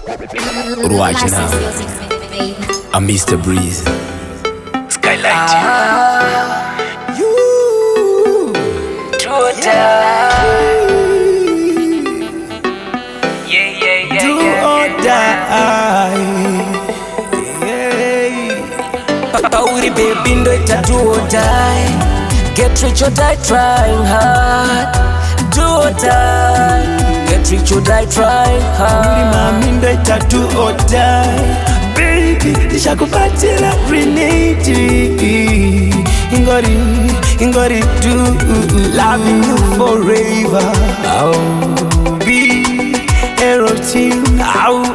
Watch now. I'm Mr. Breeze. Skylight. You do or die. Yeah. do or die. Pauri baby ndo ita do or die. Get rich or die trying hard. Do or die. Get rich or die trying hard. Pauri mami ndo ita do or die. Baby nishakupatia renati. Ingori do loving you forever. I'll be a routine. I'll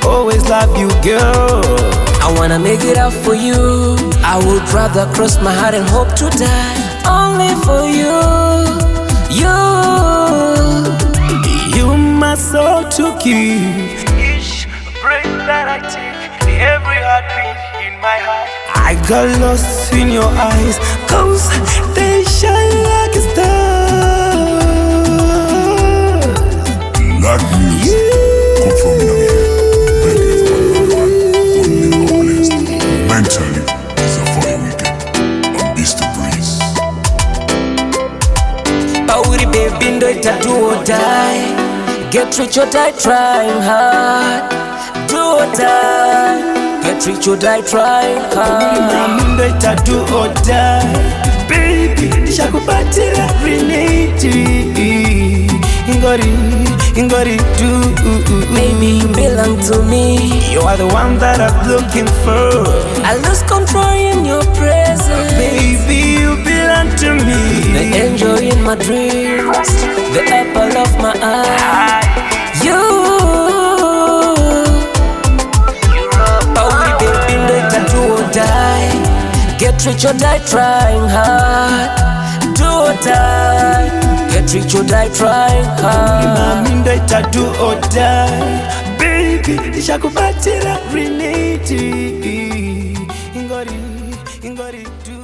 always love you, girl. I wanna make it up for you. I would rather cross my heart and hope to die only for you. You my soul to keep. Each breath that I take, every heartbeat in my heart. I got lost in your eyes, 'cause they shine like a star. Like music, come from in here. Beg everyone, only blessed. Mentally, it's a fire weekend. I'm Mr. Breeze. Pauri baby ndo ita do or die. Get rich or die trying hard. Do or die. Get rich or die trying hard. Mami ndo ita do or die. Baby nishakupatia renati. Ingori do. Baby you belong to me. You are the one that I'm looking for. I lose control in your presence. Baby you belong to me. The angel in my dreams, the apple of my eye. You Pauri baby ndo ita do or die. Get rich or die trying hard. Do or die. Get rich or die trying hard. Mami ndo ita do or die. Baby nishakupatia renati. Ingori do.